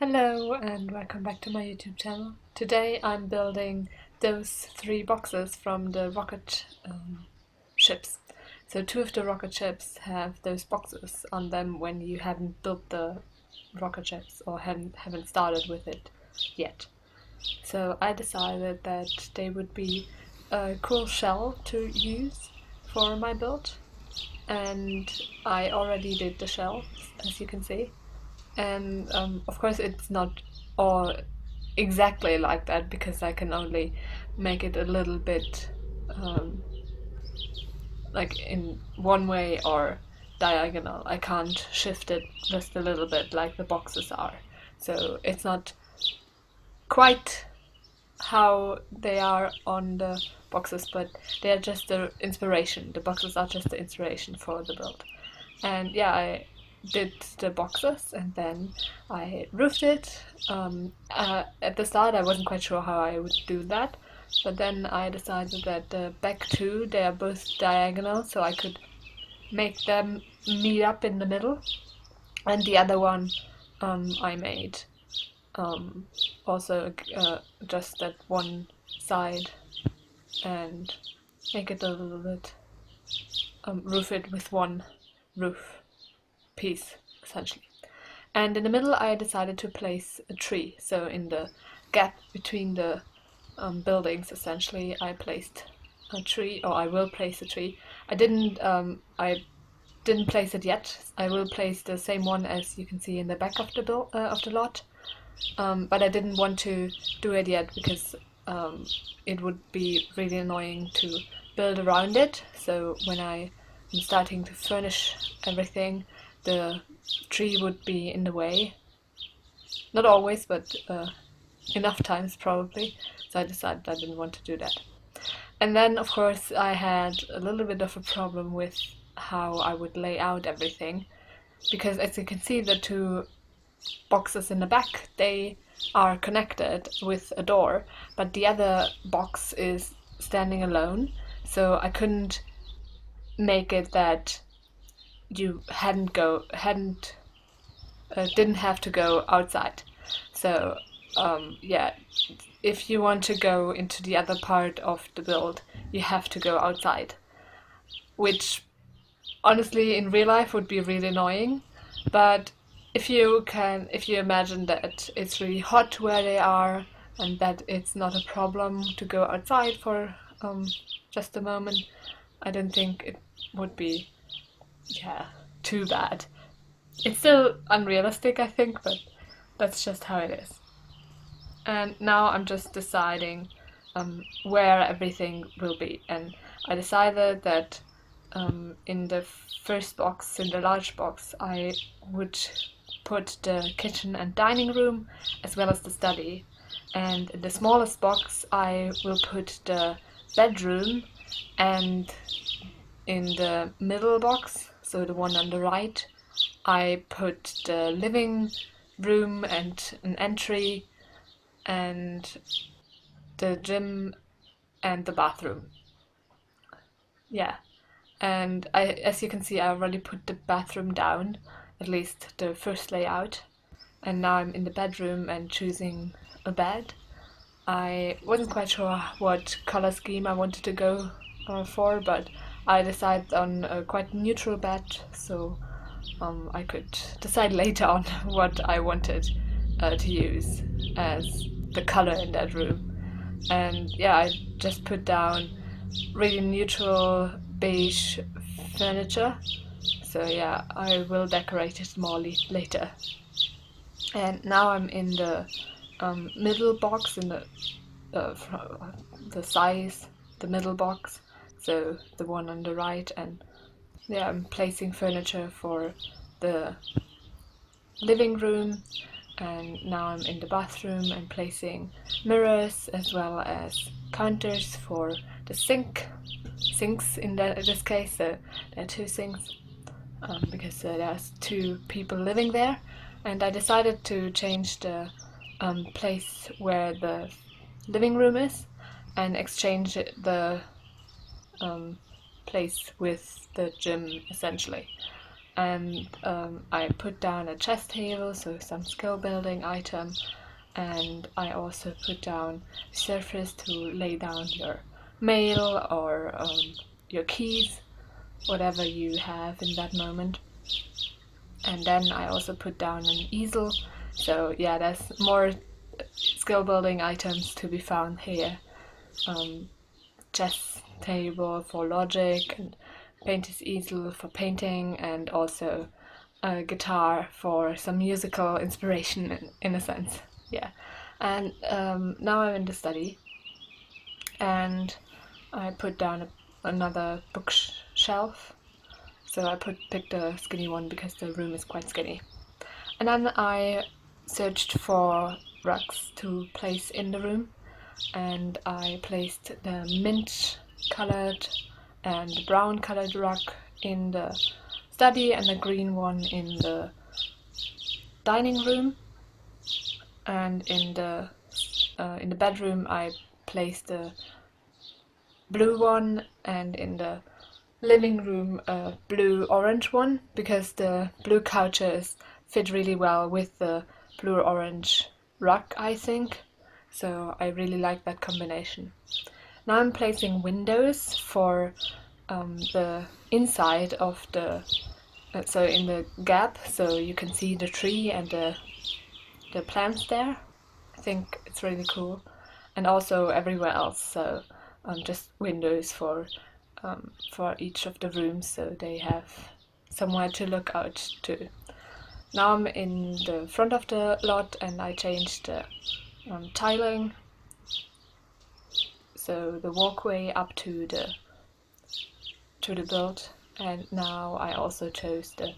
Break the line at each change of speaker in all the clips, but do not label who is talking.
Hello and welcome back to my YouTube channel. Today I'm building those three boxes from the rocket ships. So two of the rocket ships have those boxes on them when you haven't built the rocket ships or haven't started with it yet. So I decided that they would be a cool shell to use for my build, and I already did the shell, as you can see. And of course it's not all exactly like that because I can only make it a little bit um, like in one way or diagonal. I can't shift it just a little bit like the boxes are, so it's not quite how they are on the boxes, but they are just the inspiration. The boxes are just the inspiration for the build. And yeah, I did the boxes and then I roofed it. At the start I wasn't quite sure how I would do that, but then I decided that the back two, they are both diagonal, so I could make them meet up in the middle, and the other one I made also just that one side and make it a little bit roof it with one roof piece essentially. And in the middle I decided to place a tree, so in the gap between the buildings essentially I placed a tree, or I will place a tree. I didn't place it yet. I will place the same one as you can see in the back of the lot, but I didn't want to do it yet because it would be really annoying to build around it. So when I am starting to furnish everything, the tree would be in the way. Not always, but enough times probably. So I decided I didn't want to do that. And then, of course, I had a little bit of a problem with how I would lay out everything, because as you can see, the two boxes in the back, they are connected with a door, but the other box is standing alone, so I couldn't make it that you didn't have to go outside. So yeah, if you want to go into the other part of the build, you have to go outside, which honestly in real life would be really annoying. But if you imagine that it's really hot where they are and that it's not a problem to go outside for just a moment, I don't think it would be too bad. It's still unrealistic, I think, but that's just how it is. And now I'm just deciding where everything will be. And I decided that in the first box, in the large box, I would put the kitchen and dining room as well as the study. And in the smallest box, I will put the bedroom, and in the middle box, so the one on the right, I put the living room and an entry and the gym and the bathroom. Yeah, and as you can see, I already put the bathroom down, at least the first layout, and now I'm in the bedroom and choosing a bed. I wasn't quite sure what color scheme I wanted to go for, but I decided on a quite neutral bed, so I could decide later on what I wanted to use as the color in that room. And yeah, I just put down really neutral beige furniture, so yeah, I will decorate it more later. And now I'm in the middle box, in the size, the middle box, so the one on the right, and yeah, I'm placing furniture for the living room, and now I'm in the bathroom and placing mirrors as well as counters for the sinks in this case. So there are two sinks because there's two people living there, and I decided to change the place where the living room is and exchange the place with the gym essentially. and I put down a chess table, so some skill building item, and I also put down a surface to lay down your mail or your keys, whatever you have in that moment. And then I also put down an easel, so yeah, there's more skill building items to be found here. Chess table for logic, and painter's easel for painting, and also a guitar for some musical inspiration in a sense. Yeah. And now I'm in the study, and I put down another bookshelf. So I picked a skinny one because the room is quite skinny. And then I searched for rugs to place in the room, and I placed the mint colored and the brown colored rug in the study and the green one in the dining room. And in the bedroom I placed the blue one, and in the living room a blue-orange one, because the blue couches fit really well with the blue-orange rug, I think. So I really like that combination. Now I'm placing windows for the inside of the, so in the gap, so you can see the tree and the plants there. I think it's really cool. And also everywhere else, so just windows for each of the rooms, so they have somewhere to look out to. Now I'm in the front of the lot, and I changed the tiling, so the walkway up to the build. And now I also chose the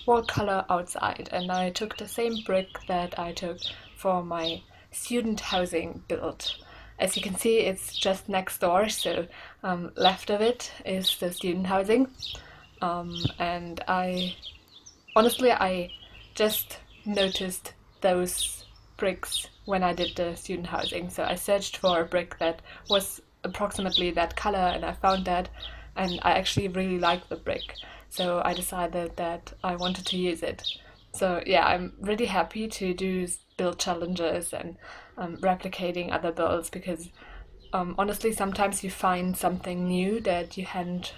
wall color outside, and I took the same brick that I took for my student housing build. As you can see, it's just next door, so left of it is the student housing. And I just noticed those bricks when I did the student housing. So I searched for a brick that was approximately that color, and I found that, and I actually really liked the brick. So I decided that I wanted to use it. So yeah, I'm really happy to do build challenges and replicating other builds, because honestly sometimes you find something new that you hadn't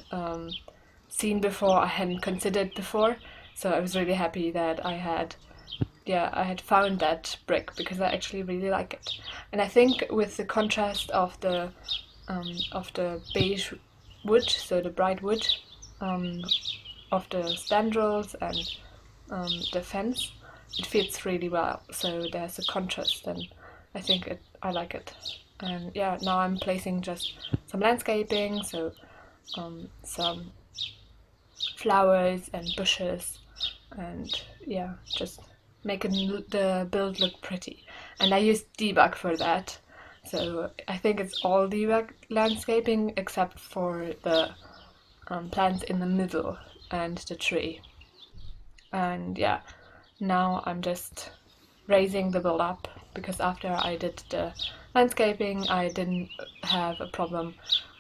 seen before, I hadn't considered before. So I was really happy that I had found that brick, because I actually really like it. And I think with the contrast of the beige wood, so the bright wood of the spandrels and the fence, it fits really well. So there's a contrast, and I think I like it. And yeah, now I'm placing just some landscaping, so some flowers and bushes, and yeah, just making the build look pretty. And I used debug for that, so I think it's all debug landscaping except for the plants in the middle and the tree. And yeah, now I'm just raising the build up, because after I did the landscaping I didn't have a problem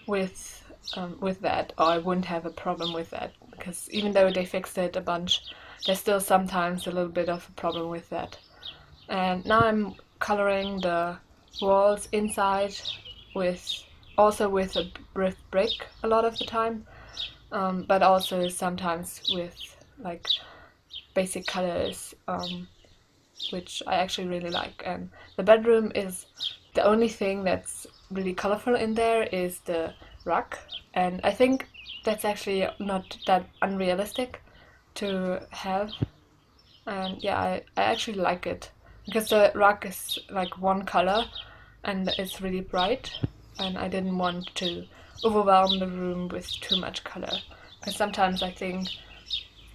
with that, or I wouldn't have a problem with that, because even though they fixed it a bunch, there's still sometimes a little bit of a problem with that. And now I'm coloring the walls inside with a brick a lot of the time, but also sometimes with like basic colors, which I actually really like. And the bedroom is the only thing that's really colorful in there is the rug, and I think that's actually not that unrealistic to have. And yeah, I actually like it, because the rug is like one color and it's really bright, and I didn't want to overwhelm the room with too much color, because sometimes I think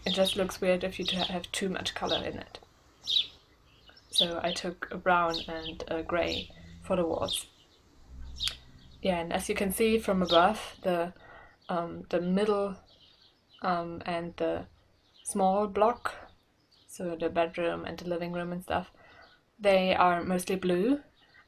it just looks weird if you have too much color in it. So I took a brown and a grey for the walls. Yeah, and as you can see from above, the middle and the small block, so the bedroom and the living room and stuff, they are mostly blue,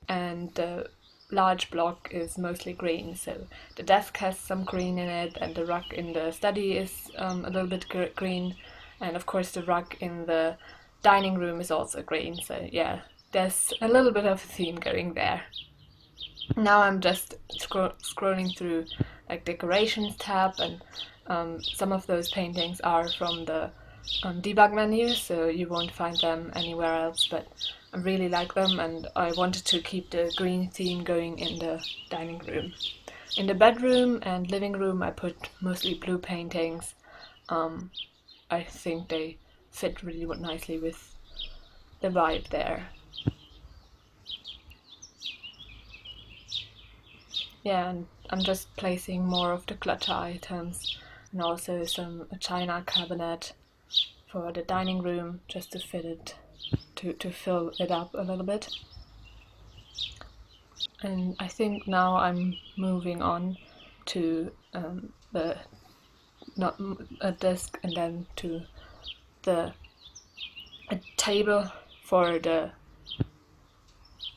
and the large block is mostly green. So the desk has some green in it, and the rug in the study is a little bit green, and of course the rug in the dining room is also green, so yeah, there's a little bit of a theme going there. Now I'm just scrolling through like decorations tab, and some of those paintings are from the debug menu, so you won't find them anywhere else, but I really like them, and I wanted to keep the green theme going in the dining room. In the bedroom and living room I put mostly blue paintings. I think they fit really nicely with the vibe there. Yeah, and I'm just placing more of the clutter items, and also some china cabinet for the dining room, just to fit it, to fill it up a little bit. And I think now I'm moving on to the not a desk, and then to a table for the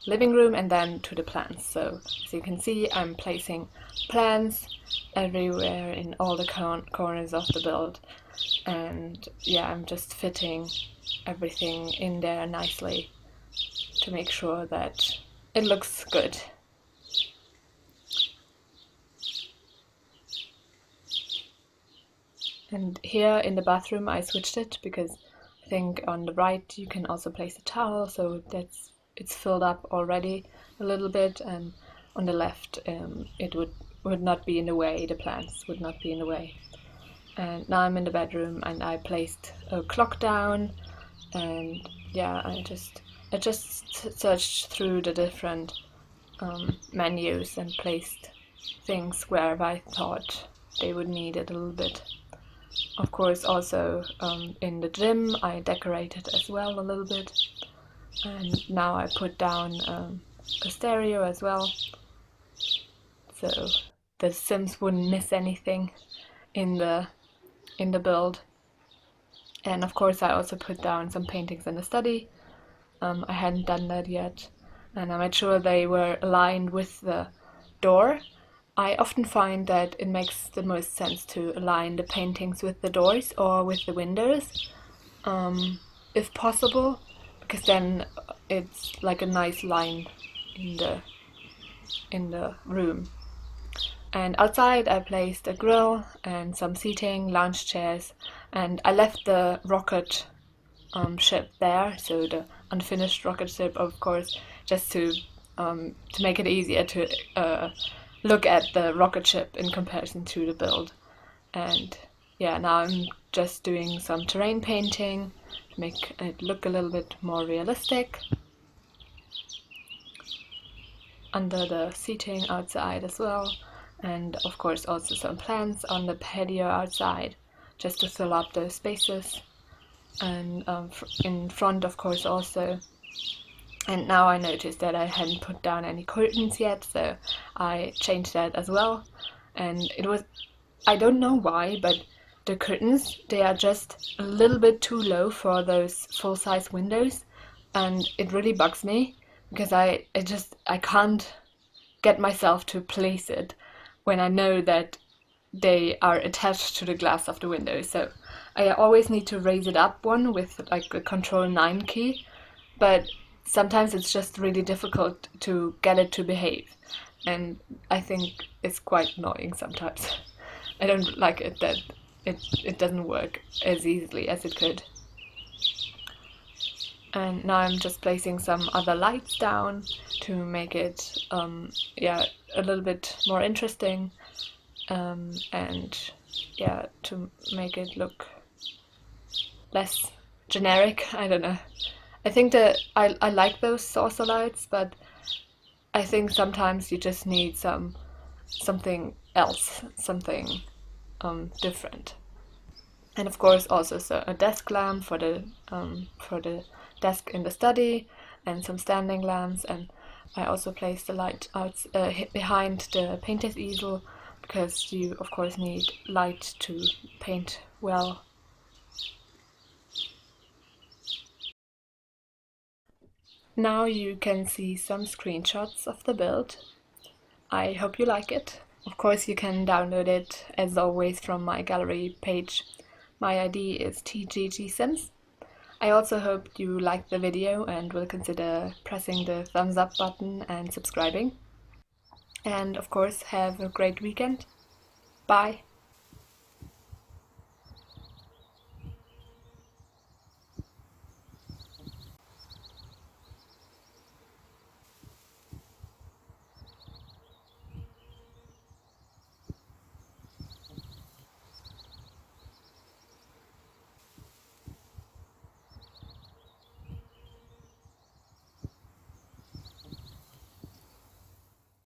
living room, and then to the plants. So as you can see, I'm placing plants everywhere in all the corners of the build, and yeah, I'm just fitting everything in there nicely to make sure that it looks good. And here in the bathroom I switched it, because I think on the right you can also place a towel, so it's filled up already a little bit, and on the left it would not be in the way, the plants would not be in the way. And now I'm in the bedroom, and I placed a clock down, and yeah, I just searched through the different menus and placed things where I thought they would need it a little bit. Of course, also in the gym I decorated as well a little bit, and now I put down a stereo as well, so the Sims wouldn't miss anything in the build. And of course I also put down some paintings in the study. I hadn't done that yet, and I made sure they were aligned with the door. I often find that it makes the most sense to align the paintings with the doors or with the windows, if possible, because then it's like a nice line in the room. And outside I placed a grill and some seating, lounge chairs, and I left the rocket ship there, so the unfinished rocket ship, of course, just to make it easier to look at the rocket ship in comparison to the build. And yeah, now I'm just doing some terrain painting to make it look a little bit more realistic. Under the seating outside as well, and of course also some plants on the patio outside, just to fill up those spaces. And in front, of course, also. And now I noticed that I hadn't put down any curtains yet, so I changed that as well. And it was, I don't know why, but the curtains, they are just a little bit too low for those full-size windows, and it really bugs me, because I can't get myself to place it when I know that they are attached to the glass of the window. So I always need to raise it up one with like the Control 9 key, but sometimes it's just really difficult to get it to behave, and I think it's quite annoying sometimes. I don't like it that it doesn't work as easily as it could. And now I'm just placing some other lights down to make it a little bit more interesting, and yeah, to make it look less generic. I don't know. I think that I like those saucer lights, but I think sometimes you just need something else, something different. And of course also a desk lamp for the desk in the study, and some standing lamps. And I also placed the light out behind the painter's easel, because you of course need light to paint well. Now you can see some screenshots of the build. I hope you like it. Of course you can download it as always from my gallery page. My ID is TGGSims. I also hope you liked the video and will consider pressing the thumbs up button and subscribing. And of course, have a great weekend. Bye!